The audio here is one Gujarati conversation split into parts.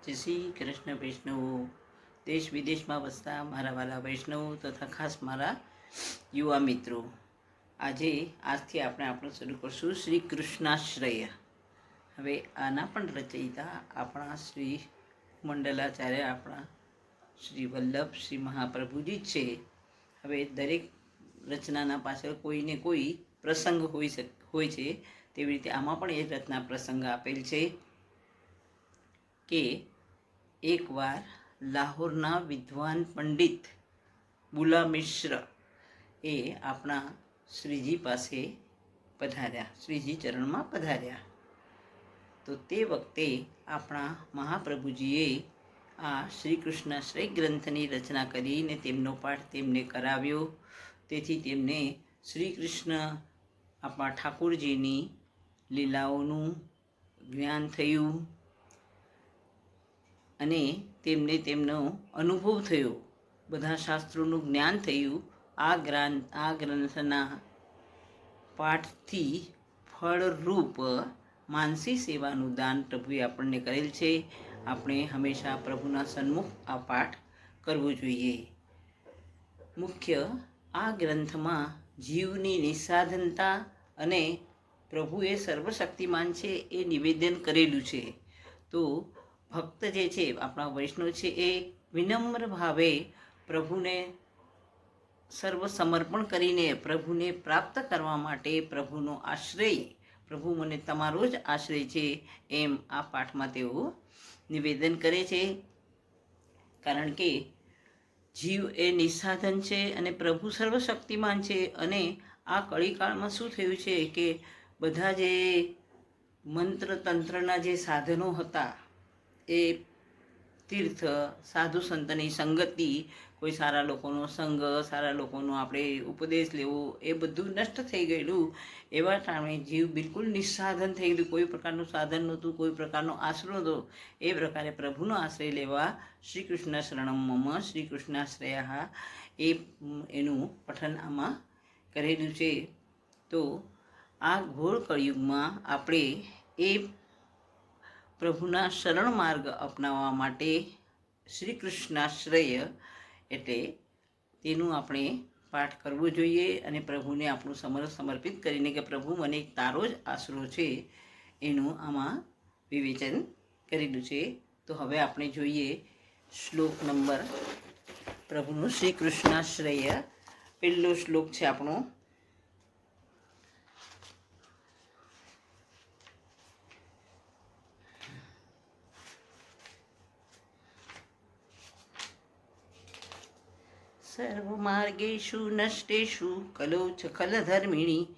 જય શ્રી કૃષ્ણ વૈષ્ણવો, દેશ વિદેશમાં વસતા મારા વાલા વૈષ્ણવો તથા ખાસ મારા યુવા મિત્રો, આજથી આપણે આપણું શરૂ કરશું શ્રી કૃષ્ણાશ્રય. હવે આના પણ રચયિતા આપણા શ્રી મંડલાચાર્ય, આપણા શ્રી વલ્લભ શ્રી મહાપ્રભુજી જ છે. હવે દરેક રચનાના પાછળ કોઈને કોઈ પ્રસંગ હોય છે, તેવી રીતે આમાં પણ એ રચના પ્રસંગ આપેલ છે કે એકવાર લાહોરના વિદ્વાન પંડિત બુલા મિશ્ર એ આપણા શ્રીજી પાસે પધાર્યા, શ્રીજી ચરણમાં પધાર્યા. તો તે વખતે આપણા મહાપ્રભુજીએ આ શ્રી કૃષ્ણાશ્રય ગ્રંથની રચના કરીને તેમનો પાઠ તેમને કરાવ્યો. તેથી તેમને શ્રી કૃષ્ણ આપણા ઠાકોરજીની લીલાઓનું જ્ઞાન થયું અને તેમને તેમનો અનુભવ થયો, બધા શાસ્ત્રોનું જ્ઞાન થયું. આ ગ્રંથના પાઠથી ફળરૂપ માનસી સેવાનું દાન પ્રભુએ આપણને કરેલ છે. આપણે હંમેશા પ્રભુના સન્મુખ આ પાઠ કરવો જોઈએ. મુખ્ય આ ગ્રંથમાં જીવની નિસ્સાધનતા અને પ્રભુએ સર્વશક્તિમાન છે એ નિવેદન કરેલું છે. તો ભક્ત જે છે, આપણા વૈષ્ણવ છે, એ વિનમ્ર ભાવે પ્રભુને સર્વ સમર્પણ કરીને પ્રભુને પ્રાપ્ત કરવા માટે પ્રભુનો આશ્રય, પ્રભુ મને તમારો જ આશ્રય છે, એમ આ પાઠમાં તેઓ નિવેદન કરે છે. કારણ કે જીવ એ નિસ્સાધન છે અને પ્રભુ સર્વશક્તિમાન છે. અને આ કળીકાળમાં શું થયું છે કે બધા જે મંત્ર તંત્રના જે સાધનો હતા, એ તીર્થ, સાધુ સંતની સંગતિ, કોઈ સારા લોકોનો સંગ, સારા લોકોનો આપણે ઉપદેશ લેવો, એ બધું નષ્ટ થઈ ગયેલું. એવા ટાણે જીવ બિલકુલ નિસ્સાધન થઈ ગયું. કોઈ પ્રકારનું સાધન નહોતું, કોઈ પ્રકારનો આશરો નહોતો. એ પ્રકારે પ્રભુનો આશ્રય લેવા શ્રી કૃષ્ણ શરણમ મમ શ્રી કૃષ્ણાશ્રયા એનું પઠન આમાં કરેલું છે. તો આ ઘોર કળિયુગમાં આપણે એ પ્રભુના શરણ માર્ગ અપનાવવા માટે શ્રી કૃષ્ણાશ્રય એટલે તેનું આપણે પાઠ કરવો જોઈએ અને પ્રભુને આપણું સમર્પિત કરીને કે પ્રભુ મને તારો જ આશરો છે, એનું આમાં વિવેચન કરેલું છે. તો હવે આપણે જોઈએ શ્લોક નંબર પ્રભુનું શ્રી કૃષ્ણાશ્રય. પહેલો શ્લોક છે આપણો. સર્વમાર્ગેષુ નષ્ટેષુ કલો ખલધર્મિણી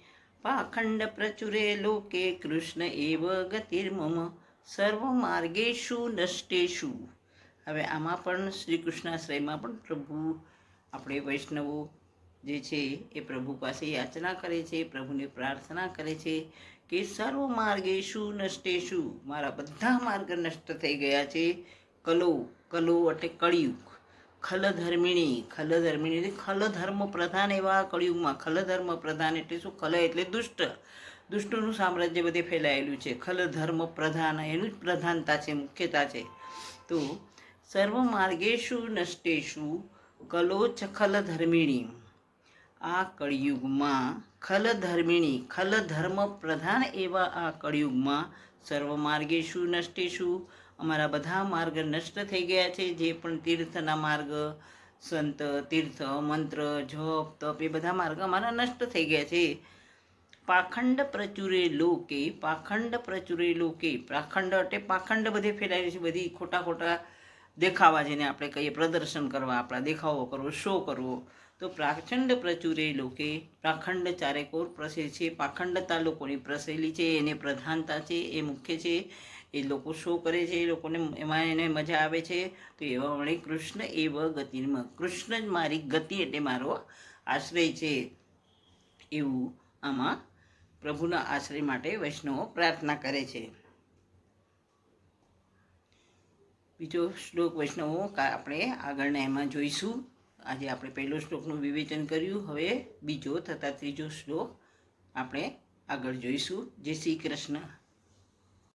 પાખંડ પ્રચુરે લોકે કૃષ્ણ એવ ગતિર્મમ સર્વમાર્ગેષુ નષ્ટેષુ. હવે આમાં પણ શ્રી કૃષ્ણાશ્રયમાં પણ પ્રભુ, આપણે વૈષ્ણવો જે છે એ પ્રભુ પાસે યાચના કરે છે, પ્રભુને પ્રાર્થના કરે છે કે સર્વમાર્ગેષુ નષ્ટેષુ, મારા બધા માર્ગ નષ્ટ થઈ ગયા છે. કલો એટલે કળિયુગ. ખલધર્મિણી એટલે ખલધર્મ પ્રધાન એવા કળિયુગમાં. ખલધર્મ પ્રધાન એટલે શું? ખલ એટલે દુષ્ટોનું સામ્રાજ્ય બધે ફેલાયેલું છે. ખલધર્મ પ્રધાન એનું જ પ્રધાનતા છે, મુખ્યતા છે. તો સર્વ માર્ગેષુ નષ્ટેષુ કલોચ ખલધર્મિણી, આ કળિયુગમાં ખલધર્મિણી, ખલધર્મ પ્રધાન એવા આ કળિયુગમાં સર્વ માર્ગેષુ નષ્ટેષુ, અમારા બધા માર્ગ નષ્ટ થઈ ગયા છે. જે પણ તીર્થના માર્ગ, સંત તીર્થ, મંત્ર, જપ, તપ, એ બધા માર્ગ અમારા નષ્ટ થઈ ગયા છે. પાખંડ પ્રચુરે લોકે, પાખંડ પ્રચુરે લોકે, પાખંડ એટલે પાખંડ બધે ફેલાયેલી છે, બધી ખોટા દેખાવા, જેને આપણે કહીએ પ્રદર્શન કરવા, આપણા દેખાવો કરવો, શો કરવો. તો પાખંડ પ્રચુરે લોકે, પાખંડ ચારેકોર પ્રસેલ છે, પાખંડતા લોકોની પ્રસેલી છે, એને પ્રધાનતા છે, એ મુખ્ય છે. એ લોકો શો કરે છે, એ લોકોને એમાં એને મજા આવે છે. તો એવા વળે કૃષ્ણ એવ ગતિર્મમ, કૃષ્ણ જ મારી ગતિ એટલે મારો આશ્રય છે, એવું આમાં પ્રભુના આશ્રય માટે વૈષ્ણવો પ્રાર્થના કરે છે. બીજો શ્લોક વૈષ્ણવો આપણે આગળના એમાં જોઈશું. આજે આપણે પહેલો શ્લોકનું વિવેચન કર્યું. હવે બીજો તથા ત્રીજો શ્લોક આપણે આગળ જોઈશું. જય શ્રી કૃષ્ણ.